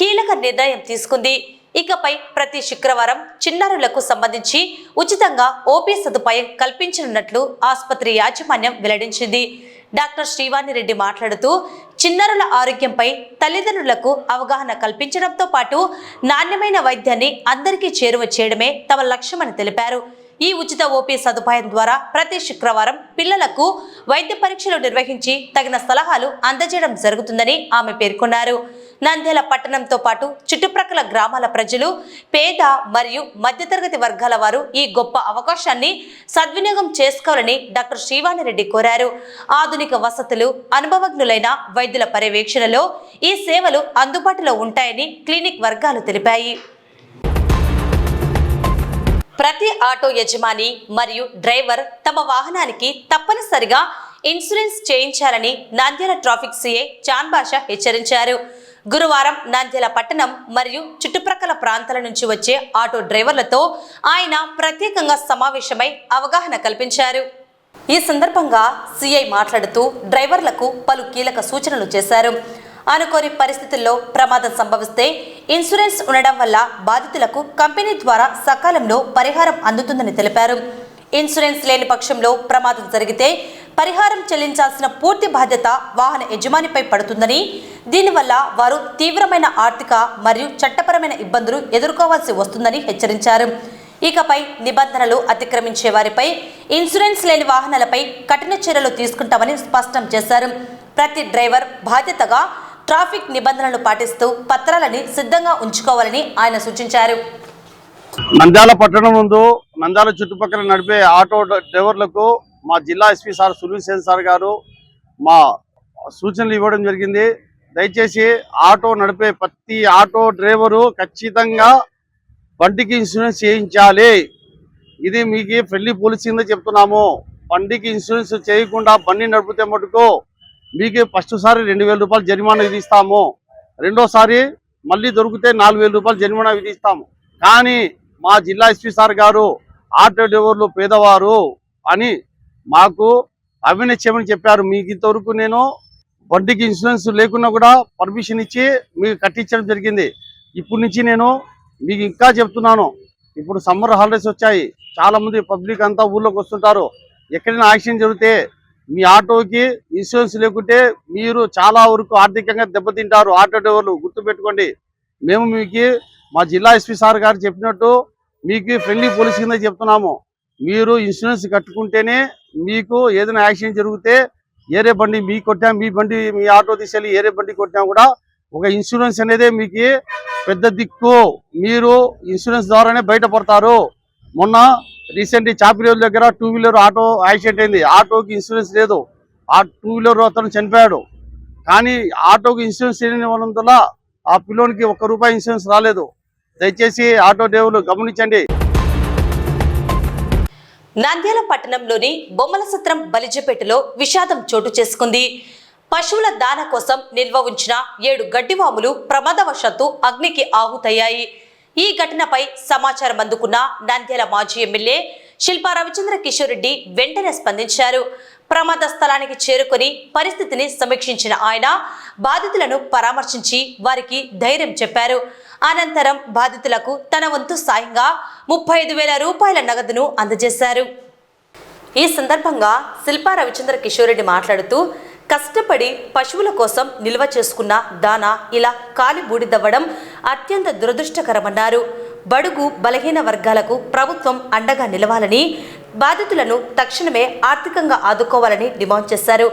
కీలక నిర్ణయం తీసుకుంది. ఇకపై ప్రతి శుక్రవారం చిన్నారులకు సంబంధించి ఉచితంగా ఓపీ సదుపాయం కల్పించనున్నట్లు ఆసుపత్రి యాజమాన్యం వెల్లడించింది. డాక్టర్ శ్రీవాణి రెడ్డి మాట్లాడుతూ చిన్నారుల ఆరోగ్యంపై తల్లిదండ్రులకు అవగాహన కల్పించడంతో పాటు నాణ్యమైన వైద్యాన్ని అందరికీ చేరువ చేయడమే తమ లక్ష్యమని తెలిపారు. ఈ ఉచిత ఓపీ సదుపాయం ద్వారా ప్రతి శుక్రవారం పిల్లలకు వైద్య పరీక్షలు నిర్వహించి తగిన సలహాలు అందజేయడం జరుగుతుందని ఆమె పేర్కొన్నారు. నంద్యాల పట్టణంతో పాటు చుట్టుప్రక్కల గ్రామాల ప్రజలు, పేద మరియు మధ్యతరగతి వర్గాల వారు ఈ గొప్ప అవకాశాన్ని సద్వినియోగం చేసుకోవాలని డాక్టర్ శ్రీవాణి రెడ్డి కోరారు. ఆధునిక వసతులు, అనుభవజ్ఞులైన వైద్యుల పర్యవేక్షణలో ఈ సేవలు అందుబాటులో ఉంటాయని క్లినిక్ వర్గాలు తెలిపాయి. ప్రతి ఆటో యజమాని మరియు డ్రైవర్ తమ వాహనానికి తప్పనిసరిగా ఇన్సూరెన్స్ చేయించాలని నంద్యాల ట్రాఫిక్ సిఐ చాన్ బాషా హెచ్చరించారు. గురువారం నంద్యాల పట్టణం మరియు చుట్టుప్రక్కల ప్రాంతాల నుంచి వచ్చే ఆటో డ్రైవర్లతో ఆయన ప్రత్యేకంగా సమావేశమై అవగాహన కల్పించారు. ఈ సందర్భంగా సిఐ మాట్లాడుతూ డ్రైవర్లకు పలు కీలక సూచనలు చేశారు. అనుకోని పరిస్థితుల్లో ప్రమాదం సంభవిస్తే ఇన్సూరెన్స్ ఉండడం వల్ల బాధితులకు కంపెనీ ద్వారా సకాలంలో పరిహారం అందుతుందని తెలిపారు. ఇన్సూరెన్స్ లేని పక్షంలో ప్రమాదం జరిగితే పరిహారం చెల్లించాల్సిన పూర్తి బాధ్యత వాహన యజమానిపై పడుతుందని, దీనివల్ల వారు తీవ్రమైన ఆర్థిక మరియు చట్టపరమైన ఇబ్బందులు ఎదుర్కోవాల్సి వస్తుందని హెచ్చరించారు. ఇకపై నిబంధనలు అతిక్రమించే వారిపై, ఇన్సూరెన్స్ లేని వాహనాలపై కఠిన చర్యలు తీసుకుంటామని స్పష్టం చేశారు. ప్రతి డ్రైవర్ బాధ్యతగా ట్రాఫిక్ నిబంధనలు పాటిస్తూ పత్రాలని సిద్ధంగా ఉంచుకోవాలని ఆయన సూచించారు. నంద్యాల పట్టణం ముందు నంద్యాల చుట్టుపక్కల నడిపే ఆటో డ్రైవర్లకు మా జిల్లా SP sir Sunil Sen sir గారు మా సూచనలు ఇవ్వడం జరిగింది. దయచేసి ఆటో నడిపే ప్రతి ఆటో డ్రైవరు ఖచ్చితంగా బండికి ఇన్సూరెన్స్ చేయించాలి. ఇది మీకు ఫ్రెండ్లీ పోలీస్ కింద చెప్తున్నాము. బండికి ఇన్సూరెన్స్ చేయకుండా బండి నడిపితే మటుకు మీకు ఫస్ట్ సారి 2000 రూపాయలు జరిమానా విధిస్తాము. రెండోసారి మళ్ళీ దొరికితే 4000 రూపాయలు జరిమానా విధిస్తాము. కానీ మా జిల్లా ఎస్పీ సార్ గారు ఆటో డ్రైవర్లు పేదవారు అని మాకు అవినీతి చెప్పారు. మీకు ఇంతవరకు నేను బండికి ఇన్సూరెన్స్ లేకున్నా కూడా పర్మిషన్ ఇచ్చి మీకు కట్టించడం జరిగింది. ఇప్పటి నుంచి నేను మీకు ఇంకా చెప్తున్నాను. ఇప్పుడు సమ్మర్ హాలిడేస్ వచ్చాయి, చాలా మంది పబ్లిక్ అంతా ఊళ్ళోకి వస్తుంటారు. ఎక్కడైనా యాక్సిడెంట్ జరిగితే మీ ఆటోకి ఇన్సూరెన్స్ లేకుంటే మీరు చాలా వరకు ఆర్థికంగా దెబ్బతింటారు. ఆటో డ్రైవర్లు గుర్తుపెట్టుకోండి. మేము మీకు మా జిల్లా ఎస్పీ సార్ గారు చెప్పినట్టు మీకు ఫ్రెండ్లీ పోలీస్ కింద చెప్తున్నాము. మీరు ఇన్సూరెన్స్ కట్టుకుంటేనే మీకు ఏదైనా యాక్సిడెంట్ జరిగితే ఏరే బండి మీకు కొట్టాం, మీ బండి మీ ఆటో తీసుకెళ్ళి ఏరే బండి కొట్టాం కూడా ఒక ఇన్సూరెన్స్ అనేది మీకు పెద్ద దిక్కు. మీరు ఇన్సూరెన్స్ ద్వారానే బయటపడతారు. మొన్న రీసెంట్లీ చాపిరేవుల దగ్గర 2 వీలర్ ఆటో యాక్సిడెంట్ అయింది. ఆటోకి ఇన్సూరెన్స్ లేదు. ఆ 2 వీలర్ అతను చనిపోయాడు. కానీ ఆటోకి ఇన్సూరెన్స్ లేనివ్వడం వల్ల ఆ పిల్లోనికి ₹1 ఇన్సూరెన్స్ రాలేదు. దయచేసి ఆటో డ్రైవర్లు గమనించండి. నంద్యాల పట్టణంలోని బొమ్మల సత్రం బలిజపేటలో విషాదం చోటు చేసుకుంది. పశువుల దాన కోసం నిల్వ ఉంచిన 7 గడ్డివాములు ప్రమాదవశాత్తు అగ్నికి ఆహుతయ్యాయి. ఈ ఘటనపై సమాచారం అందుకున్న నంద్యాల మాజీ ఎమ్మెల్యే శిల్పా రవిచంద్ర కిషోర్ రెడ్డి వెంటనే స్పందించారు. ప్రమాద స్థలానికి చేరుకొని పరిస్థితిని సమీక్షించిన ఆయన బాధితులను పరామర్శించి వారికి ధైర్యం చెప్పారు. అనంతరం బాధితులకు తన వంతు సాయంగా 35,000 రూపాయల నగదును అందజేశారు. ఈ సందర్భంగా శిల్పా రవిచంద్ర కిషోర్ రెడ్డి మాట్లాడుతూ, కష్టపడి పశువుల కోసం నిల్వ చేసుకున్న దానా ఇలా కాలి బూడిదవ్వడం అత్యంత దురదృష్టకరమన్నారు. బడుగు బలహీన వర్గాలకు ప్రభుత్వం అండగా నిలవాలని, బాధితులను తక్షణమే ఆర్థికంగా ఆదుకోవాలని డిమాండ్ చేశారు.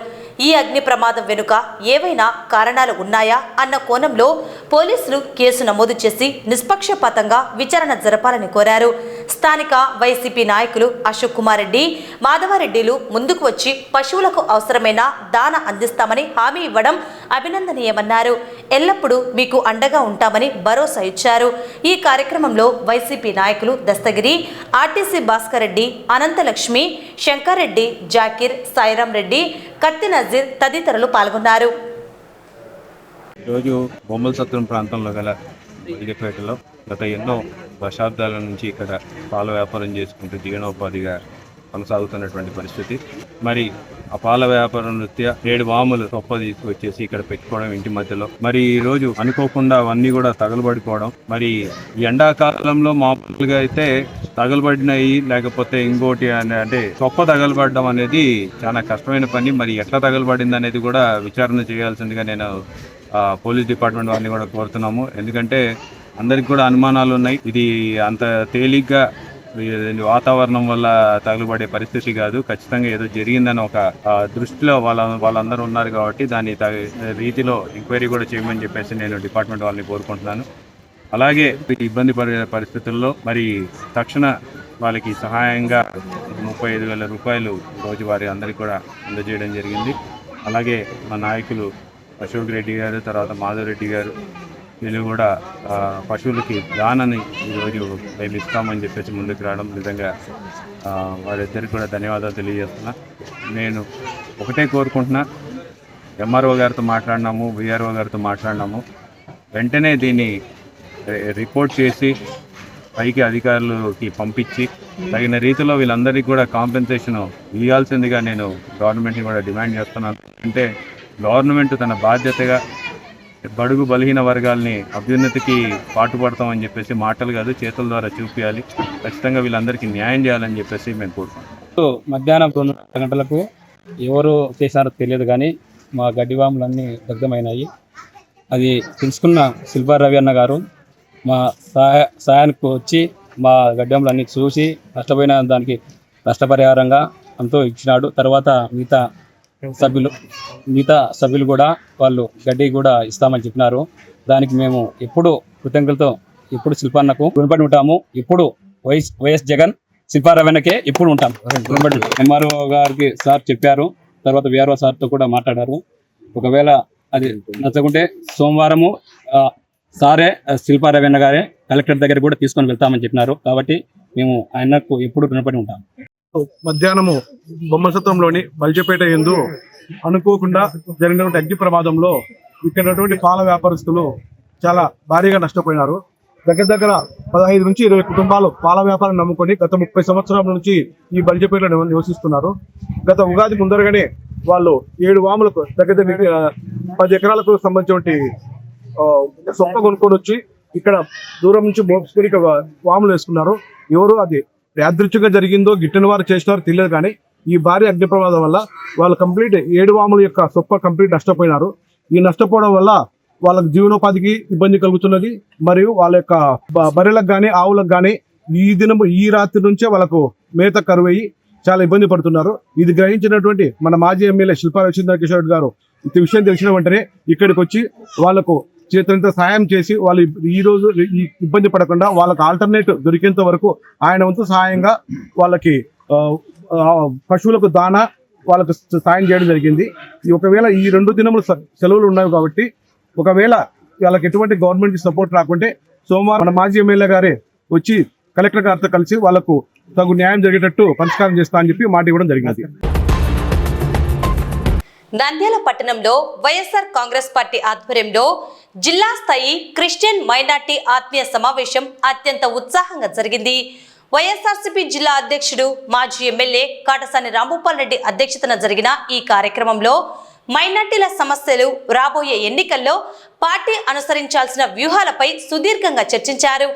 ఈ అగ్ని ప్రమాదం వెనుక ఏవైనా కారణాలు ఉన్నాయా అన్న కోణంలో పోలీసులు కేసు నమోదు చేసి నిష్పక్షపాతంగా విచారణ జరపాలని కోరారు. స్థానిక వైసీపీ నాయకులు అశోక్ కుమార్ రెడ్డి, మాధవరెడ్డిలు ముందుకు వచ్చి పశువులకు అవసరమైన దాన అందిస్తామని హామీ ఇవ్వడం అభినందనీయమన్నారు. ఎల్లప్పుడూ మీకు అండగా ఉంటామని భరోసా ఇచ్చారు. ఈ కార్యక్రమంలో వైసీపీ నాయకులు దస్తగిరి, ఆర్టీసీ భాస్కర్ రెడ్డి, అనంతలక్ష్మి, శంకర్ రెడ్డి, జాకీర్, సాయిరాం రెడ్డి, కత్తి నజీర్ తదితరులు పాల్గొన్నారు. ఈరోజు బొమ్మల సత్రం ప్రాంతంలో గల బలిగపేటలో గత ఎన్నో దశాబ్దాల నుంచి ఇక్కడ పాల వ్యాపారం చేసుకుంటూ జీవనోపాధిగా కొనసాగుతున్నటువంటి పరిస్థితి. మరి ఆ పాల వ్యాపారం రీత్యా 7 వాములు గొప్ప తీసుకొచ్చేసి ఇక్కడ పెట్టుకోవడం ఇంటి మధ్యలో. మరి ఈ రోజు అనుకోకుండా అవన్నీ కూడా తగలబడిపోవడం. మరి ఎండాకాలంలో మామూలుగా అయితే తగలబడినాయి, లేకపోతే ఇంకోటి అంటే గొప్ప తగలబడడం అనేది చాలా కష్టమైన పని. మరి ఎట్లా తగలబడింది అనేది కూడా విచారణ చేయాల్సిందిగా నేను పోలీస్ డిపార్ట్మెంట్ వారిని కూడా కోరుతున్నాము. ఎందుకంటే అందరికి కూడా అనుమానాలు ఉన్నాయి. ఇది అంత తేలిగ్గా వాతావరణం వల్ల తగులుబడే పరిస్థితి కాదు. ఖచ్చితంగా ఏదో జరిగిందని ఒక దృష్టిలో వాళ్ళందరూ ఉన్నారు కాబట్టి దాన్ని రీతిలో ఎంక్వైరీ కూడా చేయమని చెప్పేసి నేను డిపార్ట్మెంట్ వాళ్ళని కోరుకుంటున్నాను. అలాగే ఇబ్బంది పడే పరిస్థితుల్లో మరి తక్షణ వాళ్ళకి సహాయంగా 35,000 రూపాయలు రోజువారీ అందరికీ కూడా అందజేయడం జరిగింది. అలాగే మా నాయకులు అశోక్ రెడ్డి గారు, తర్వాత మాధవరెడ్డి గారు, వీళ్ళు కూడా పశువులకి దానని ఈరోజు మేము ఇస్తామని చెప్పేసి ముందుకు రావడం నిజంగా వారిద్దరికి కూడా ధన్యవాదాలు తెలియజేస్తున్నా. నేను ఒకటే కోరుకుంటున్నా, ఎంఆర్ఓ గారితో మాట్లాడినాము, విఆర్ఓ గారితో మాట్లాడినాము, వెంటనే దీన్ని రిపోర్ట్ చేసి పైకి అధికారులకి పంపించి తగిన రీతిలో వీళ్ళందరికీ కూడా కాంపెన్సేషన్ ఇవ్వాల్సిందిగా నేను గవర్నమెంట్ని కూడా డిమాండ్ చేస్తున్నాను. అంటే గవర్నమెంట్ తన బాధ్యతగా బడుగు బలహీన వర్గాల్ని అభ్యున్నతికి పాటుపడతామని చెప్పేసి మాటలు కాదు, చేతుల ద్వారా చూపించాలి. ఖచ్చితంగా వీళ్ళందరికీ న్యాయం చేయాలని చెప్పేసి మేము కోరుకుంటున్నాం. మధ్యాహ్నం 2 గంటలకు ఎవరు చేశారో తెలియదు కానీ మా గడ్డివాములన్నీ దగ్ధమైనాయి. అది తెలుసుకున్న శిల్పా రవి అన్న గారు మా సాయానికి వచ్చి మా గడ్డములన్నీ చూసి నష్టపోయిన దానికి నష్టపరిహారంగా అంతో ఇచ్చినాడు. తర్వాత మిగతా సభ్యులు కూడా వాళ్ళు గడ్డి కూడా ఇస్తామని చెప్పినారు. దానికి మేము ఎప్పుడు కృతజ్ఞతలతో ఎప్పుడు శిల్పాన్నకు రుణపడి ఉంటాము. ఇప్పుడు వైఎస్ జగన్ శిల్పా రవణకే ఎప్పుడు ఉంటాం రుణపడి. ఎంఆర్ఓ గారికి సార్ చెప్పారు, తర్వాత విఆర్ఓ సార్తో కూడా మాట్లాడారు. ఒకవేళ అది నచ్చకుంటే సోమవారము సారే శిల్పా రవణ గారే కలెక్టర్ దగ్గర కూడా తీసుకొని వెళ్తామని చెప్పినారు. కాబట్టి మేము ఆయనకు ఎప్పుడు రుణపడి ఉంటాం. మధ్యాహ్నము బొమ్మసత్వంలోని బల్జపేట యందు అనుకోకుండా జరిగినటువంటి అగ్ని ప్రమాదంలో ఇక్కడ పాల వ్యాపారస్తులు చాలా భారీగా నష్టపోయినారు. దగ్గర 15 నుంచి 20 కుటుంబాలు పాల వ్యాపారం నమ్ముకొని గత 30 సంవత్సరాల నుంచి ఈ బల్జపేటలో నివసిస్తున్నారు. గత ఉగాది ముందరగానే వాళ్ళు 7 వాములకు దగ్గర 10 ఎకరాలకు సంబంధించిన సొప్ప కొనుక్కొని వచ్చి ఇక్కడ దూరం నుంచి మోసుకొని వాములు వేసుకున్నారు. ఎవరు అది యాదృచ్ఛికంగా జరిగిందో గిట్టిన వారు చేసినారో తెలియదు కానీ ఈ భారీ అగ్ని ప్రమాదం వల్ల వాళ్ళు కంప్లీట్ 7 వాముల యొక్క సొప్ప కంప్లీట్ నష్టపోయినారు. ఈ నష్టపోవడం వల్ల వాళ్ళకి జీవనోపాధికి ఇబ్బంది కలుగుతున్నది. మరియు వాళ్ళ యొక్క బర్రెలకు కానీ ఆవులకు కానీ ఈ రాత్రి నుంచే వాళ్ళకు మేత కరువయ్యి చాలా ఇబ్బంది పడుతున్నారు. ఇది గ్రహించినటువంటి మన మాజీ ఎమ్మెల్యే శిల్పా రవిచంద్ర కిషోర్ గారు ఈ విషయం తెలిసిన వెంటనే ఇక్కడికి వచ్చి వాళ్లకు చేతులంతా సాయం చేసి వాళ్ళు ఈ రోజు ఇబ్బంది పడకుండా వాళ్ళకి ఆల్టర్నేట్ దొరికేంత వరకు ఆయన వంతు సహాయంగా వాళ్ళకి పశువులకు దానా వాళ్ళకు సాయం చేయడం జరిగింది. ఒకవేళ ఈ 2 దినములు సెలవులు ఉన్నాయి కాబట్టి ఒకవేళ వాళ్ళకి ఎటువంటి గవర్నమెంట్ సపోర్ట్ రాకుంటే సోమవారం మన మాజీ ఎమ్మెల్యే గారే వచ్చి కలెక్టర్ గారితో కలిసి వాళ్ళకు తగు న్యాయం జరిగేటట్టు పరిష్కారం చేస్తా అని చెప్పి మాట ఇవ్వడం జరిగింది. నంద్యాల పట్టణంలో వైఎస్ఆర్ కాంగ్రెస్ పార్టీ ఆధ్వర్యంలో జిల్లా స్థాయి క్రిస్టియన్ మైనార్టీ ఆత్మీయ సమావేశం అత్యంత ఉత్సాహంగా జరిగింది. వైఎస్ఆర్సీపీ జిల్లా అధ్యక్షుడు మాజీ ఎమ్మెల్యే కాటసాని రాంభూపాల్ రెడ్డి అధ్యక్షతన జరిగిన ఈ కార్యక్రమంలో మైనార్టీల సమస్యలు, రాబోయే ఎన్నికల్లో పార్టీ అనుసరించాల్సిన వ్యూహాలపై సుదీర్ఘంగా చర్చించారు.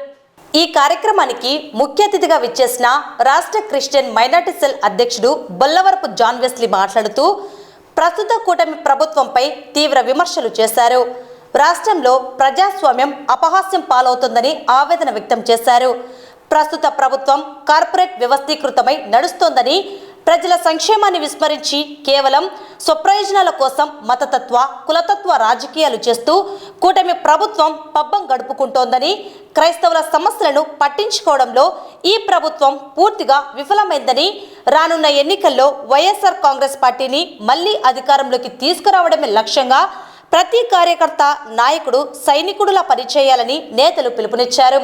ఈ కార్యక్రమానికి ముఖ్య అతిథిగా విచ్చేసిన రాష్ట్ర క్రిస్టియన్ మైనార్టీ సెల్ అధ్యక్షుడు బొల్లవరపు జాన్ వెస్లీ మాట్లాడుతూ ప్రస్తుత కూటమి ప్రభుత్వంపై తీవ్ర విమర్శలు చేశారు. రాష్ట్రంలో ప్రజాస్వామ్యం అపహాస్యం పాలవుతుందని ఆవేదన వ్యక్తం చేశారు. ప్రస్తుత ప్రభుత్వం కార్పొరేట్ వ్యవస్థీకృతమై నడుస్తోందని, ప్రజల సంక్షేమాన్ని విస్మరించి కేవలం స్వప్రయోజనాల కోసం మతతత్వ, కులతత్వ రాజకీయాలు చేస్తూ కూటమి ప్రభుత్వం పబ్బం గడుపుకుంటోందని, క్రైస్తవుల సమస్యలను పట్టించుకోవడంలో ఈ ప్రభుత్వం పూర్తిగా విఫలమైందని, రానున్న ఎన్నికల్లో వైఎస్ఆర్ కాంగ్రెస్ పార్టీని మళ్లీ అధికారంలోకి తీసుకురావడమే లక్ష్యంగా ప్రతి కార్యకర్త, నాయకుడు సైనికుడులా పనిచేయాలని నేతలు పిలుపునిచ్చారు.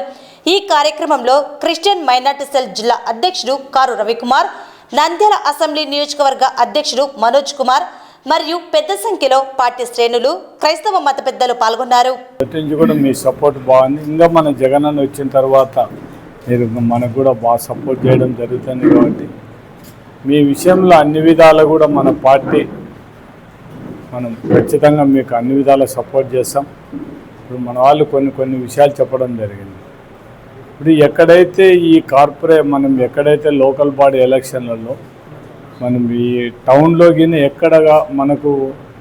ఈ కార్యక్రమంలో క్రిస్టియన్ మైనార్టీ సెల్ జిల్లా అధ్యక్షుడు కారు రవికుమార్, నంద్యాల అసెంబ్లీ నియోజకవర్గ అధ్యక్షుడు మనోజ్ కుమార్ మరియు పెద్ద సంఖ్యలో పార్టీ శ్రేణులు, క్రైస్తవ మత పెద్దలు పాల్గొన్నారు. మీ సపోర్ట్ బాగుంది. ఇంకా మన జగన్ వచ్చిన తర్వాత మీరు మనకు కూడా బాగా సపోర్ట్ చేయడం జరుగుతుంది కాబట్టి మీ విషయంలో అన్ని విధాలు కూడా మన పార్టీ మనం ఖచ్చితంగా మీకు అన్ని విధాల సపోర్ట్ చేస్తాం. ఇప్పుడు మన వాళ్ళు కొన్ని విషయాలు చెప్పడం జరిగింది. ఇప్పుడు ఎక్కడైతే ఈ మనం ఎక్కడైతే లోకల్ బాడీ ఎలక్షన్లలో మనం ఈ టౌన్లోకి ఎక్కడగా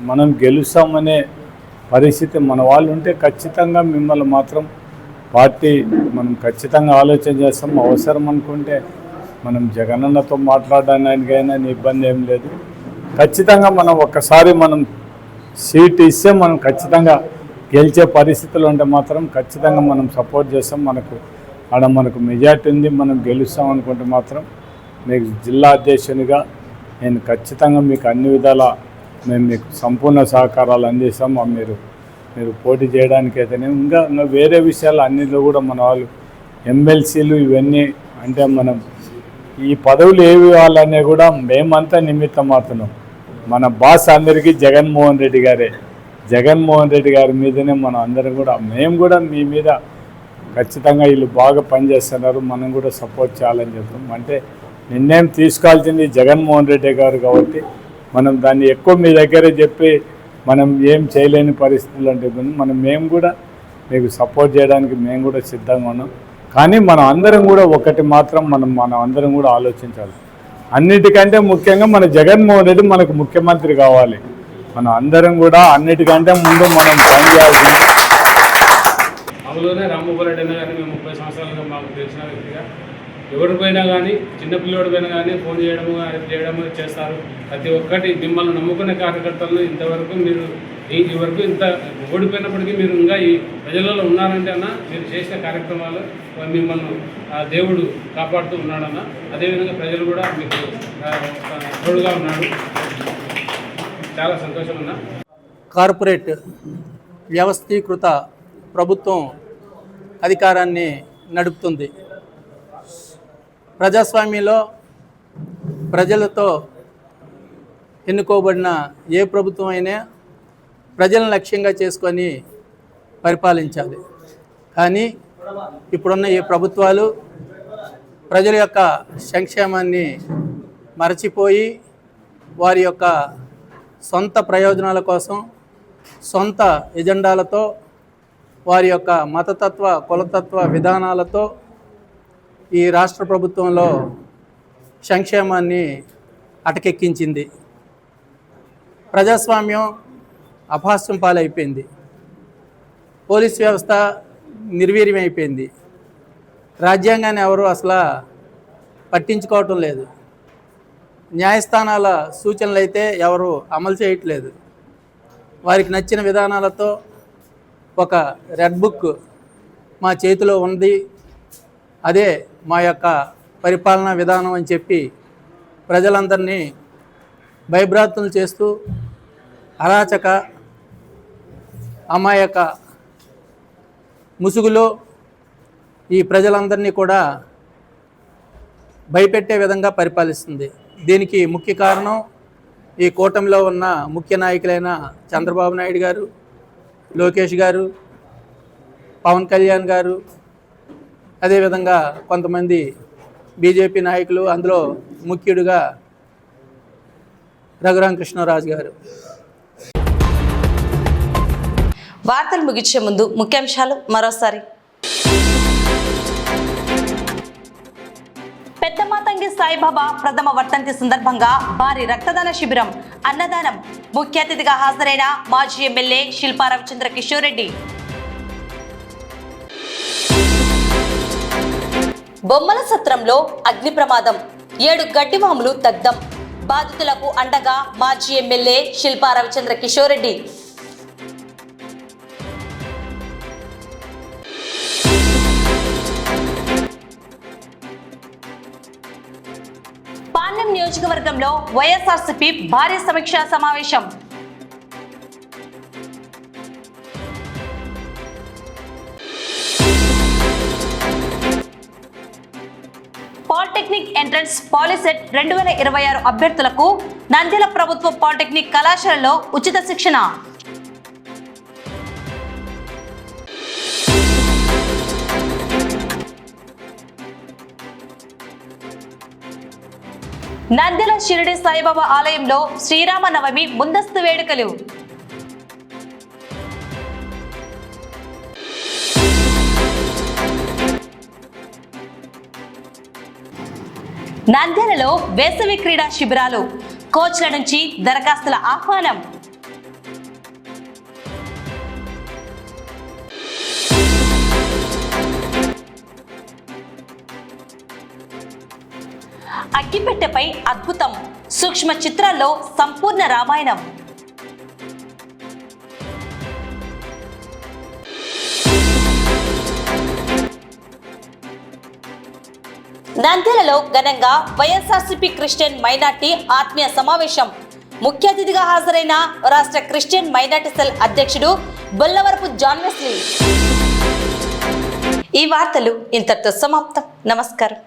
మనం గెలుస్తామనే పరిస్థితి మన వాళ్ళు ఉంటే ఖచ్చితంగా మిమ్మల్ని మాత్రం పార్టీ మనం ఖచ్చితంగా ఆలోచన చేస్తాం. అవసరం అనుకుంటే మనం జగనన్నతో మాట్లాడడానికైనా ఇబ్బంది ఏం లేదు. ఖచ్చితంగా మనం ఒక్కసారి మనం సీట్ ఇస్తే మనం ఖచ్చితంగా గెలిచే పరిస్థితులు ఉంటే మాత్రం ఖచ్చితంగా మనం సపోర్ట్ చేస్తాం. మనకు మెజార్టీ ఉంది, మనం గెలుస్తాం అనుకుంటే మాత్రం మీకు జిల్లా అధ్యక్షునిగా నేను ఖచ్చితంగా మీకు అన్ని విధాల మేము మీకు సంపూర్ణ సహకారాలు అందిస్తాం. మీరు పోటీ చేయడానికి అయితేనే ఇంకా వేరే విషయాలు అన్నిలో కూడా మన వాళ్ళు ఎమ్మెల్సీలు ఇవన్నీ అంటే మనం ఈ పదవులు ఏవి ఇవ్వాలనే కూడా మేమంతా నిమిత్తం అవుతున్నాం. మన బాస్ అందరికీ జగన్మోహన్ రెడ్డి గారే. జగన్మోహన్ రెడ్డి గారి మీదనే మనం అందరం కూడా మేము కూడా మీ మీద ఖచ్చితంగా వీళ్ళు బాగా పనిచేస్తున్నారు, మనం కూడా సపోర్ట్ చేయాలని చెప్తాం. అంటే నిర్ణయం తీసుకోవాల్సింది జగన్మోహన్ రెడ్డి గారు కాబట్టి మనం దాన్ని ఎక్కువ మీ దగ్గరే చెప్పి మనం ఏం చేయలేని పరిస్థితులు అంటే మేము కూడా మీకు సపోర్ట్ చేయడానికి మేము కూడా సిద్ధంగా ఉన్నాం. కానీ మనం అందరం కూడా ఒకటి మాత్రం మనం అందరం కూడా ఆలోచించాలి. అన్నిటికంటే ముఖ్యంగా మన జగన్మోహన్ రెడ్డి మనకు ముఖ్యమంత్రి కావాలి. మనం అందరం కూడా అన్నిటికంటే ముందు మనం పనిచేయాల్సింది. మామూలుగానే రాంభూపాల్ రెడ్డి అయినా కానీ మేము 30 సంవత్సరాలుగా మాకు తెలిసిన వ్యక్తిగా ఎవరిపైనా కానీ చిన్నపిల్లడిపైనా కానీ ఫోన్ చేయడము చేస్తారు. ప్రతి ఒక్కటి మిమ్మల్ని నమ్ముకునే కార్యకర్తలను ఇంతవరకు మీరు ఈ వరకు ఇంత ఓడిపోయినప్పటికీ మీరు ఇంకా ఈ ప్రజలలో ఉన్నారంటే అన్న మీరు చేసిన కార్యక్రమాలు మిమ్మల్ని దేవుడు కాపాడుతూ ఉన్నాడన్న. అదేవిధంగా ప్రజలు కూడా మీకు తోడుగా ఉన్నాడు. చాలా సంతోషం అన్న. కార్పొరేట్ వ్యవస్థీకృత ప్రభుత్వం అధికారాన్ని నడుపుతుంది. ప్రజాస్వామ్యంలో ప్రజలతో ఎన్నుకోబడిన ఏ ప్రభుత్వం అయినా ప్రజలను లక్ష్యంగా చేసుకొని పరిపాలించాలి. కానీ ఇప్పుడున్న ఈ ప్రభుత్వాలు ప్రజల యొక్క సంక్షేమాన్ని మరచిపోయి వారి యొక్క సొంత ప్రయోజనాల కోసం సొంత ఎజెండాలతో వారి యొక్క మతతత్వ, కులతత్వ విధానాలతో ఈ రాష్ట్ర ప్రభుత్వంలో సంక్షేమాన్ని అటకెక్కించింది. ప్రజాస్వామ్యం అపహాస్యం పాలైపోయింది. పోలీస్ వ్యవస్థ నిర్వీర్యమైపోయింది. రాజ్యాంగాన్ని ఎవరు అసలు పట్టించుకోవటం లేదు. న్యాయస్థానాల సూచనలు అయితే ఎవరు అమలు చేయట్లేదు. వారికి నచ్చిన విధానాలతో ఒక రెడ్ బుక్ మా చేతిలో ఉంది, అదే మా యొక్క పరిపాలనా విధానం అని చెప్పి ప్రజలందరినీ భయభ్రాంతులు చేస్తూ అరాచక అమాయక ముసుగులో ఈ ప్రజలందరినీ కూడా భయపెట్టే విధంగా పరిపాలిస్తుంది. దీనికి ముఖ్య కారణం ఈ కూటమిలో ఉన్న ముఖ్య నాయకులైన చంద్రబాబు నాయుడు గారు, లోకేష్ గారు, పవన్ కళ్యాణ్ గారు, అదేవిధంగా కొంతమంది బీజేపీ నాయకులు, అందులో ముఖ్యుడిగా రఘురామకృష్ణరాజు గారు. వార్తలు ముగించే ముందు ముఖ్యాంశాలు మరోసారి. పెద్దమాతంగి సాయిబాబా ప్రథమ వర్ధంతి సందర్భంగా భారీ రక్తదాన శిబిరం, అన్నదానం. ముఖ్య అతిథిగా హాజరైన మాజీ ఎమ్మెల్యే శిల్పా రవిచంద్ర కిషోర్ రెడ్డి. బొమ్మల సత్రంలో అగ్ని ప్రమాదం, 7 గడ్డివాములు దగ్ధం. బాధితులకు అండగా మాజీ ఎమ్మెల్యే శిల్పా రవిచంద్ర కిషోర్ రెడ్డి. పాణ్యం నియోజకవర్గంలో వైఎస్ఆర్సీపీ భారీ సమీక్షా సమావేశం. పాలిటెక్నిక్ ఎంట్రన్స్ పాలిసెట్ 2026 అభ్యర్థులకు నంద్యాల ప్రభుత్వ పాలిటెక్నిక్ కళాశాలలో ఉచిత శిక్షణ. నంద్యాల షిరిడి సాయిబాబా ఆలయంలో శ్రీరామ నవమి ముందస్తు వేడుకలు. నంద్యాలలో వేసవి క్రీడా శిబిరాలు, కోచ్ల నుంచి దరఖాస్తుల ఆహ్వానం. అగ్గిపెట్టెపై అద్భుతం, సూక్ష్మ చిత్రాల్లో సంపూర్ణ రామాయణం. నంద్యాలలో ఘనంగా వైఎస్ఆర్సీపీ క్రిస్టియన్ మైనార్టీ ఆత్మీయ సమావేశం. ముఖ్య అతిథిగా హాజరైన రాష్ట్ర క్రిస్టియన్ మైనార్టీ సెల్ అధ్యక్షుడు బొల్లవరపు జాన్ వెస్లీ. ఈ వార్తలు ఇంతటితో సమాప్తం. నమస్కారం.